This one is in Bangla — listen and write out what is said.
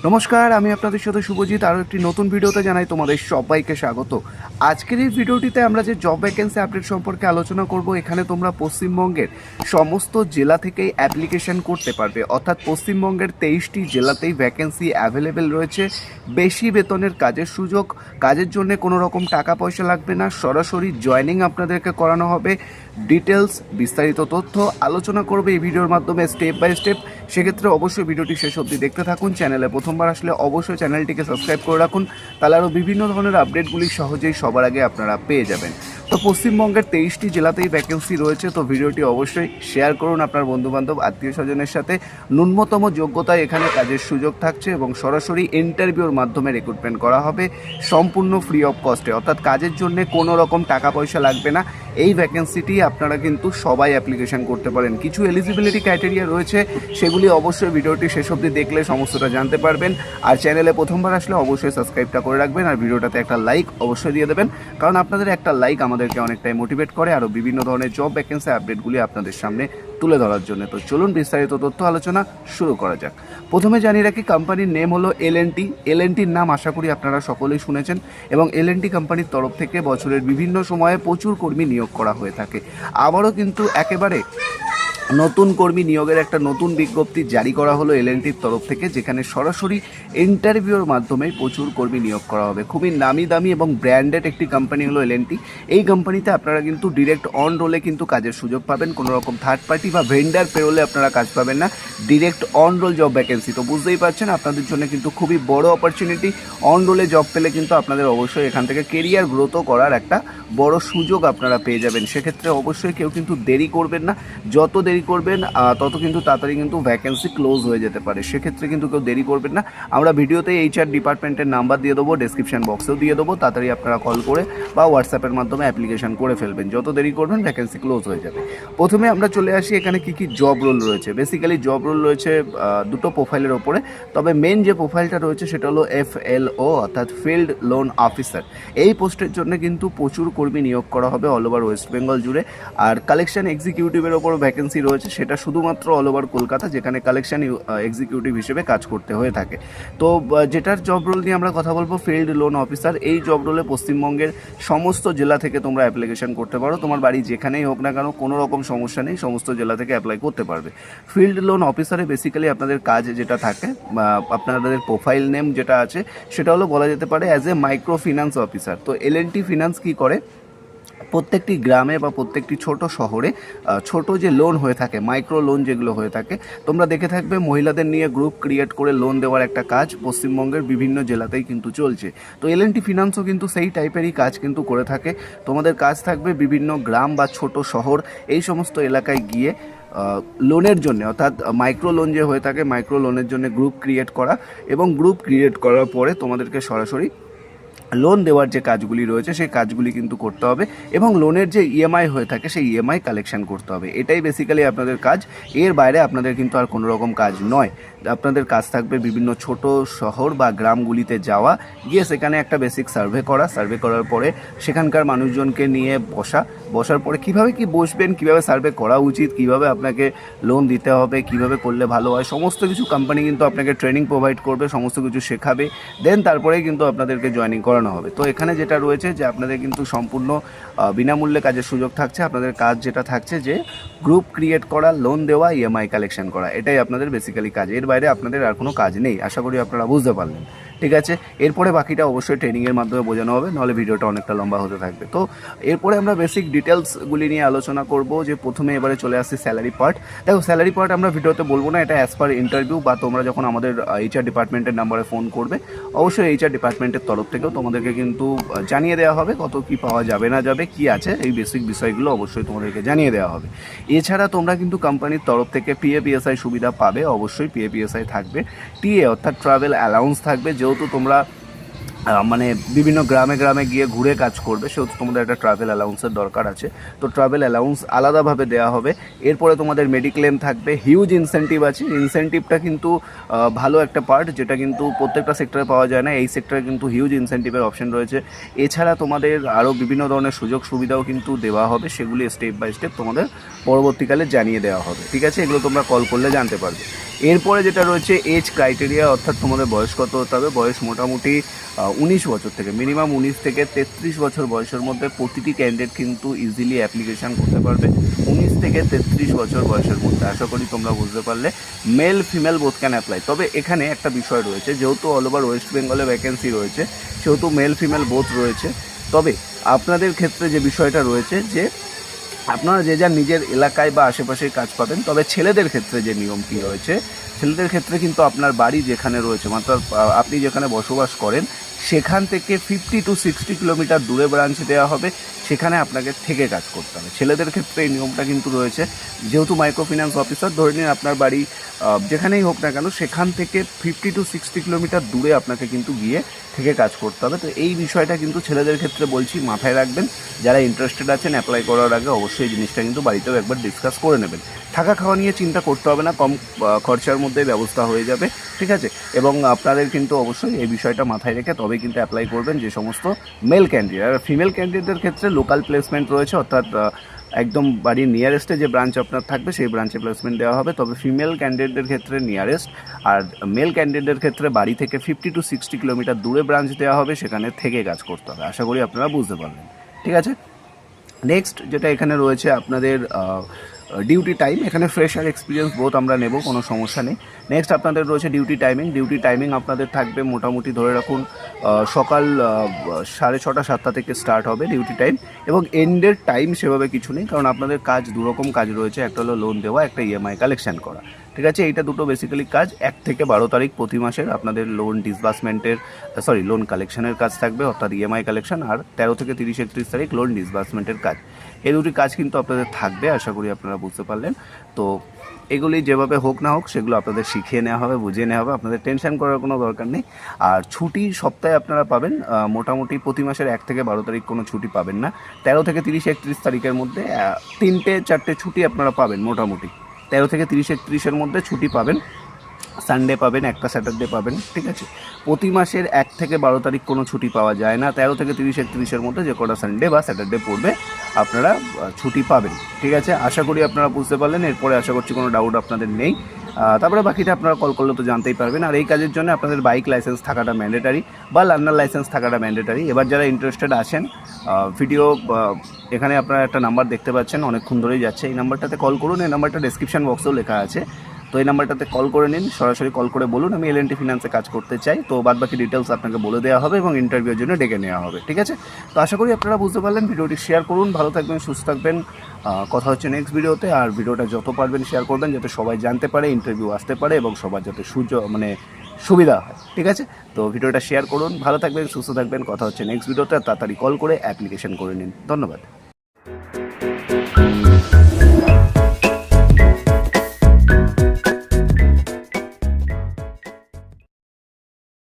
নমস্কার, আমি আপনাদের সাথে শুভজিৎ। আরও একটি নতুন ভিডিওতে জানাই তোমাদের সবাইকে স্বাগত। আজকের এই ভিডিওটিতে আমরা যে জব ভ্যাকেন্সি আপডেট সম্পর্কে আলোচনা করব, এখানে তোমরা পশ্চিমবঙ্গের সমস্ত জেলা থেকেই অ্যাপ্লিকেশন করতে পারবে। অর্থাৎ পশ্চিমবঙ্গের 23টি জেলাতেই ভ্যাকেন্সি অ্যাভেলেবেল রয়েছে। বেশি বেতনের কাজের সুযোগ, কাজের জন্য কোনো রকম টাকা পয়সা লাগবে না, সরাসরি জয়েনিং আপনাদেরকে করানো হবে। ডিটেলস বিস্তারিত তথ্য আলোচনা করবে এই ভিডিওর মাধ্যমে স্টেপ বাই স্টেপ। সেক্ষেত্রে অবশ্যই ভিডিওটি শেষ অবধি দেখতে থাকুন। চ্যানেলে প্রথমবার আসলে অবশ্যই চ্যানেলটিকে সাবস্ক্রাইব করে রাখুন, তাহলে আরও বিভিন্ন ধরনের আপডেটগুলি সহজেই সবার আগে আপনারা পেয়ে যাবেন। তো পশ্চিমবঙ্গের 23টি জেলাতেই ভ্যাকেন্সি রয়েছে, তো ভিডিওটি অবশ্যই শেয়ার করুন আপনার বন্ধুবান্ধব আত্মীয় স্বজনের সাথে। ন্যূনতম যোগ্যতায় এখানে কাজের সুযোগ থাকছে এবং সরাসরি ইন্টারভিউর মাধ্যমে রিক্রুটমেন্ট করা হবে সম্পূর্ণ ফ্রি অফ কস্টে। অর্থাৎ কাজের জন্য কোনো রকম টাকা পয়সা লাগবে না। এই ভ্যাকেন্সিটি আপনারা কিন্তু সবাই অ্যাপ্লিকেশন করতে পারেন। কিছু এলিজিবিলিটি ক্রাইটেরিয়া রয়েছে, সেগুলি অবশ্যই ভিডিওটি শেষ অবধি দেখলে সমস্তটা জানতে পারবেন। আর চ্যানেলে প্রথমবার আসলে অবশ্যই সাবস্ক্রাইবটা করে রাখবেন, আর ভিডিওটাতে একটা লাইক অবশ্যই দিয়ে দেবেন, কারণ আপনাদের একটা লাইক আমাদেরকে অনেকটাই মোটিভেট করে আরও বিভিন্ন ধরনের জব ভ্যাকেন্সি আপডেটগুলি আপনাদের সামনে তুলে ধরার জন্য। তো চলুন বিস্তারিত তথ্য আলোচনা শুরু করা যাক। প্রথমে জানিয়ে রাখি, কোম্পানির নেম হলো এলএনটি। এলএনটির নাম আশা করি আপনারা সকলেই শুনেছেন, এবং এলএনটি কোম্পানির তরফ থেকে বছরের বিভিন্ন সময়ে প্রচুর কর্মী নিয়োগ করা হয়ে থাকে। আবারও কিন্তু একেবারে নতুন কর্মী নিয়োগের একটা নতুন বিজ্ঞপ্তি জারি করা হলো এলএনটির তরফ থেকে, যেখানে সরাসরি ইন্টারভিউর মাধ্যমে প্রচুর কর্মী নিয়োগ করা হবে। খুবই নামি দামি এবং ব্র্যান্ডেড একটি কোম্পানি হলো এলএনটি। এই কোম্পানিতে আপনারা কিন্তু ডিরেক্ট অন রোলে কিন্তু কাজের সুযোগ পাবেন। কোনো রকম থার্ড পার্টি বা ভেন্ডার পেরোলে আপনারা কাজ পাবেন না, direct on roll job vacancy. তো বুঝতেই পারছেন আপনাদের জন্য কিন্তু খুবই বড় অপরচুনিটি। অন রোলে জব পেলে কিন্তু আপনাদের অবশ্যই এখান থেকে কেরিয়ার গ্রোথও করার একটা বড় সুযোগ আপনারা পেয়ে যাবেন। সেক্ষেত্রে অবশ্যই কেউ কিন্তু দেরি করবেন না। যত দেরি করবেন তত কিন্তু তাড়াতাড়ি কিন্তু ভ্যাকেন্সি ক্লোজ হয়ে যেতে পারে। সেক্ষেত্রে কিন্তু কেউ দেরি করবেন না। আমরা ভিডিওতে এইচআর ডিপার্টমেন্টের নাম্বার দিয়ে দেবো, ডেসক্রিপশন বক্সেও দিয়ে দেবো। তাড়াতাড়ি আপনারা কল করে বা হোয়াটসঅ্যাপের মাধ্যমে অ্যাপ্লিকেশন করে ফেলবেন। যত দেরি করবেন ভ্যাকেন্সি ক্লোজ হয়ে যাবে। প্রথমে আমরা চলে আসি এখানে কী কী জব রোল রয়েছে। বেসিক্যালি জব রোল রয়েছে দুটো প্রোফাইলের ওপরে, তবে মেন যে প্রোফাইলটা রয়েছে সেটা হলো FLO অর্থাৎ ফিল্ড লোন অফিসার। এই পোস্টের জন্য কিন্তু প্রচুর কর্মী নিয়োগ করা হবে অল ওভার ওয়েস্ট বেঙ্গল জুড়ে। আর কালেকশন এক্সিকিউটিভের ওপর ভ্যাকেন্সি রয়েছে, সেটা শুধুমাত্র অল ওভার কলকাতা, যেখানে কালেকশন এক্সিকিউটিভ হিসেবে কাজ করতে হয়ে থাকে। তো যেটার জব রোল নিয়ে আমরা কথা বলবো, ফিল্ড লোন অফিসার। এই জব রোলে পশ্চিমবঙ্গের সমস্ত জেলা থেকে তোমরা অ্যাপ্লিকেশন করতে পারো। তোমার বাড়ি যেখানেই হোক না কেন, কোনো রকম সমস্যা নেই, সমস্ত জেলা থেকে অ্যাপ্লাই করতে পারবে। ফিল্ড লোন অফিসারে বেসিক্যালি আপনাদের কাজ যেটা থাকে, আপনাদের প্রোফাইল নেম যেটা আছে সেটা হলো বলা যেতে পারে as a micro finance officer. তো এলএনটি ফিন্যান্স কী করে, প্রত্যেকটি গ্রামে বা প্রত্যেকটি ছোট শহরে ছোট যে লোন হয়ে থাকে, মাইক্রো লোন যেগুলো হয়ে থাকে, তোমরা দেখে থাকবে মহিলাদের নিয়ে গ্রুপ ক্রিয়েট করে লোন দেওয়ার একটা কাজ পশ্চিমবঙ্গের বিভিন্ন জেলাতেই কিন্তু চলছে। তো এলএনটি ফিন্যান্সও কিন্তু সেই টাইপেরই কাজ কিন্তু করে থাকে। তোমাদের কাজ থাকবে বিভিন্ন গ্রাম বা ছোট শহর এই সমস্ত এলাকায় গিয়ে লোনের জন্য, অর্থাৎ মাইক্রো লোন যে হয়ে থাকে, মাইক্রো লোনের জন্য গ্রুপ ক্রিয়েট করা, এবং গ্রুপ ক্রিয়েট করার পরে তোমাদেরকে সরাসরি লোন দেওয়ার যে কাজগুলি রয়েছে সেই কাজগুলি কিন্তু করতে হবে, এবং লোনের যে ইএমআই হয়ে থাকে সেই ইএমআই কালেকশন করতে হবে। এটাই বেসিক্যালি আপনাদের কাজ। এর বাইরে আপনাদের কিন্তু আর কোনো রকম কাজ নয়। আপনাদের কাজ থাকবে বিভিন্ন ছোট শহর বা গ্রামগুলিতে যাওয়া, গিয়ে সেখানে একটা বেসিক সার্ভে করার পরে সেখানকার মানুষজনকে নিয়ে বসার পরে কীভাবে কি বসবেন, কীভাবে সার্ভে করা উচিত, কীভাবে আপনাকে লোন দিতে হবে, কীভাবে করলে ভালো হয়, সমস্ত কিছু কোম্পানি কিন্তু আপনাকে ট্রেনিং প্রোভাইড করবে, সমস্ত কিছু শেখাবে। দেন তারপরেই কিন্তু আপনাদেরকে জয়েনিং করানো হবে। তো এখানে যেটা রয়েছে যে আপনাদের কিন্তু সম্পূর্ণ বিনামূল্যে কাজের সুযোগ থাকছে। আপনাদের কাজ যেটা থাকছে যে গ্রুপ ক্রিয়েট করা, লোন দেওয়া, ইএমআই কালেকশন করা, এটাই আপনাদের বেসিক্যালি কাজ। এর বাইরে আপনাদের আর কোনো কাজ নেই। আশা করি আপনারা বুঝতে পারলেন। ঠিক আছে, এরপরে বাকিটা অবশ্যই ট্রেনিংয়ের মাধ্যমে বোঝানো হবে, নাহলে ভিডিওটা অনেকটা লম্বা হতে থাকবে। তো এরপরে আমরা বেসিক ডিটেলসগুলি নিয়ে আলোচনা করব। যে প্রথমে এবারে চলে আসছে স্যালারি পার্ট। দেখো, স্যালারি পার্ট আমরা ভিডিওতে বলবো না, এটা অ্যাজ পার ইন্টারভিউ, বা তোমরা যখন আমাদের এইচআর ডিপার্টমেন্টের নাম্বারে ফোন করবে, অবশ্যই এইচআর ডিপার্টমেন্টের তরফ থেকেও তোমাদেরকে কিন্তু জানিয়ে দেওয়া হবে কত কী পাওয়া যাবে না যাবে, কী আছে, এই বেসিক বিষয়গুলো অবশ্যই তোমাদেরকে জানিয়ে দেওয়া হবে। এছাড়া তোমরা কিন্তু কোম্পানির তরফ থেকে পিএপিএসআই সুবিধা পাবে, অবশ্যই পিএপিএসআই থাকবে। টিএ অর্থাৎ ট্রাভেল অ্যালাউন্স থাকবে, যেহেতু তোমরা মানে বিভিন্ন গ্রামে গ্রামে গিয়ে ঘুরে কাজ করবে, সেহেতু তোমাদের একটা ট্রাভেল অ্যালাউন্সের দরকার আছে। তো ট্রাভেল অ্যালাউন্স আলাদাভাবে দেওয়া হবে। এরপরে তোমাদের মেডিক্লেম থাকবে, হিউজ ইনসেন্টিভ আছে। ইনসেন্টিভটা কিন্তু ভালো একটা পার্ট, যেটা কিন্তু প্রত্যেকটা সেক্টরে পাওয়া যায় না। এই সেক্টরে কিন্তু হিউজ ইনসেন্টিভের অপশন রয়েছে। এছাড়া তোমাদের আরও বিভিন্ন ধরনের সুযোগ সুবিধাও কিন্তু দেওয়া হবে, সেগুলি স্টেপ বাই স্টেপ তোমাদের পরবর্তীকালে জানিয়ে দেওয়া হবে। ঠিক আছে, এগুলো তোমরা কল করলে জানতে পারবে। এরপরে যেটা রয়েছে এজ ক্রাইটেরিয়া, অর্থাৎ তোমাদের বয়স কত হতে হবে। বয়স মোটামুটি 19 বছর থেকে, মিনিমাম 19 থেকে 33 বছর বয়সের মধ্যে প্রতিটি ক্যান্ডিডেট কিন্তু ইজিলি অ্যাপ্লিকেশান করতে পারবে। 19 থেকে 33 বছর বয়সের মধ্যে। আশা করি তোমরা বুঝতে পারলে। Male female both can apply. তবে এখানে একটা বিষয় রয়েছে, যেহেতু অল ওভার ওয়েস্ট বেঙ্গলে ভ্যাকেন্সি রয়েছে, সেহেতু মেল ফিমেল বোথ রয়েছে। তবে আপনাদের ক্ষেত্রে যে বিষয়টা রয়েছে যে আপনারা যে যার নিজের এলাকায় বা আশেপাশে কাজ পাবেন। তবে ছেলেদের ক্ষেত্রে যে নিয়মটি রয়েছে, ছেলেদের ক্ষেত্রে কিন্তু আপনার বাড়ি যেখানে রয়েছে, মাত্র আপনি যেখানে বসবাস করেন সেখান থেকে 50 to 60 কিলোমিটার দূরে ব্রাঞ্চ দেওয়া হবে, সেখানে আপনাকে থেকে কাজ করতে হবে। ছেলেদের ক্ষেত্রে এই নিয়মটা কিন্তু রয়েছে। যেহেতু মাইক্রো ফিন্যান্স অফিসার, ধরে নিন আপনার বাড়ি যেখানেই হোক না কেন, সেখান থেকে 50 to 60 কিলোমিটার দূরে আপনাকে কিন্তু গিয়ে থেকে কাজ করতে হবে। তো এই বিষয়টা কিন্তু ছেলেদের ক্ষেত্রে বলছি, মাথায় রাখবেন। যারা ইন্টারেস্টেড আছেন অ্যাপ্লাই করার আগে অবশ্যই এই জিনিসটা কিন্তু বাড়িতেও একবার ডিসকাস করে নেবেন। থাকা খাওয়া নিয়ে চিন্তা করতে হবে না, কম খরচার মধ্যে ব্যবস্থা হয়ে যাবে। ঠিক আছে, এবং আপনাদের কিন্তু অবশ্যই এই বিষয়টা মাথায় রেখে তবে কিন্তু অ্যাপ্লাই করবেন যে সমস্ত মেল ক্যান্ডিডেট। আর ফিমেল ক্যান্ডিডেটদের ক্ষেত্রে লোকাল প্লেসমেন্ট রয়েছে, অর্থাৎ একদম বাড়ির নিয়ারেস্টে যে ব্রাঞ্চ আপনার থাকবে সেই ব্রাঞ্চে প্লেসমেন্ট দেওয়া হবে। তবে ফিমেল ক্যান্ডিডেটদের ক্ষেত্রে নিয়ারেস্ট, আর মেল ক্যান্ডিডেটদের ক্ষেত্রে বাড়ি থেকে 50 to 60 কিলোমিটার দূরে ব্রাঞ্চ দেওয়া হবে, সেখানে থেকে কাজ করতে হবে। আশা করি আপনারা বুঝতে পারবেন। ঠিক আছে, নেক্সট যেটা এখানে রয়েছে আপনাদের ডিউটি টাইম। এখানে ফ্রেশার এক্সপিরিয়েন্স বোথ আমরা নেব, কোনো সমস্যা নেই। নেক্সট আপনাদের রয়েছে ডিউটি টাইমিং। ডিউটি টাইমিং আপনাদের থাকবে মোটামুটি ধরে রাখুন সকাল 6:30 7টা থেকে স্টার্ট হবে ডিউটি টাইম, এবং এন্ডের টাইম সেভাবে কিছু নেই, কারণ আপনাদের কাজ দুরকম কাজ রয়েছে। একটা হলো লোন দেওয়া, একটা ইএমআই কালেকশন করা। ঠিক আছে, এইটা দুটো বেসিক্যালি কাজ। 1 থেকে 12 তারিখ প্রতি মাসের আপনাদের লোন ডিসবার্সমেন্টের লোন কালেকশনের কাজ থাকবে, অর্থাৎ ইএমআই কালেকশন। আর 13 থেকে 30-31 তারিখ লোন ডিসবার্সমেন্টের কাজ। এই দুটি কাজ কিন্তু আপনাদের থাকবে, আশা করি আপনারা বুঝতে পারলেন। তো এগুলি যেভাবে হোক না হোক সেগুলো আপনাদের শিখিয়ে নেওয়া হবে, বুঝিয়ে নেওয়া হবে, আপনাদের টেনশন করার কোনো দরকার নেই। আর ছুটি সপ্তাহে আপনারা পাবেন মোটামুটি প্রতি মাসের 1 থেকে 12 তারিখ কোনো ছুটি পাবেন না। 13 থেকে 30-31 তারিখের মধ্যে 3-4টে ছুটি আপনারা পাবেন মোটামুটি। 13 থেকে 30-31-এর মধ্যে ছুটি পাবেন। সানডে পাবেন, একটা স্যাটারডে পাবেন। ঠিক আছে, প্রতি মাসের 1 থেকে 12 তারিখ কোনো ছুটি পাওয়া যায় না। 13 থেকে 30-31-এর মধ্যে যে কটা সানডে বা স্যাটারডে পড়বে আপনারা ছুটি পাবেন। ঠিক আছে, আশা করি আপনারা বুঝতে পারলেন। এরপরে আশা করছি কোনো ডাউট আপনাদের নেই। তারপরে বাকিটা আপনারা কল করলে তো জানতেই পারবেন। আর এই কাজের জন্য আপনাদের বাইক লাইসেন্স থাকাটা ম্যান্ডেটারি বা লার্নার লাইসেন্স থাকাটা ম্যান্ডেটারি। এবার যারা ইন্টারেস্টেড আছেন, ভিডিও এখানে আপনারা একটা নাম্বার দেখতে পাচ্ছেন, অনেকক্ষণ ধরেই যাচ্ছে। এই নাম্বারটাতে কল করুন। এই নাম্বারটা ডেসক্রিপশন বক্সেও লেখা আছে। তো এই নাম্বারটাতে কল করে নিন, সরাসরি কল করে বলুন আমি L&T ফিনান্সে কাজ করতে চাই। তো বাদবাকি ডিটেলস আপনাকে বলে দেওয়া হবে এবং ইন্টারভিউর জন্য ডেকে নেওয়া হবে। ঠিক আছে, তো আশা করি আপনারা বুঝতে পারলেন। ভিডিওটি শেয়ার করুন, ভালো থাকবেন, সুস্থ থাকবেন। কথা হচ্ছে নেক্সট ভিডিওতে। আর ভিডিওটা যত পারবেন শেয়ার করবেন, যাতে সবাই জানতে পারে, ইন্টারভিউ আসতে পারে এবং সবার যাতে সুবিধা হয়। ঠিক আছে, তো ভিডিওটা শেয়ার করুন, ভালো থাকবেন, সুস্থ থাকবেন। কথা হচ্ছে নেক্সট ভিডিওতে। তাড়াতাড়ি কল করে অ্যাপ্লিকেশন করে নিন। ধন্যবাদ।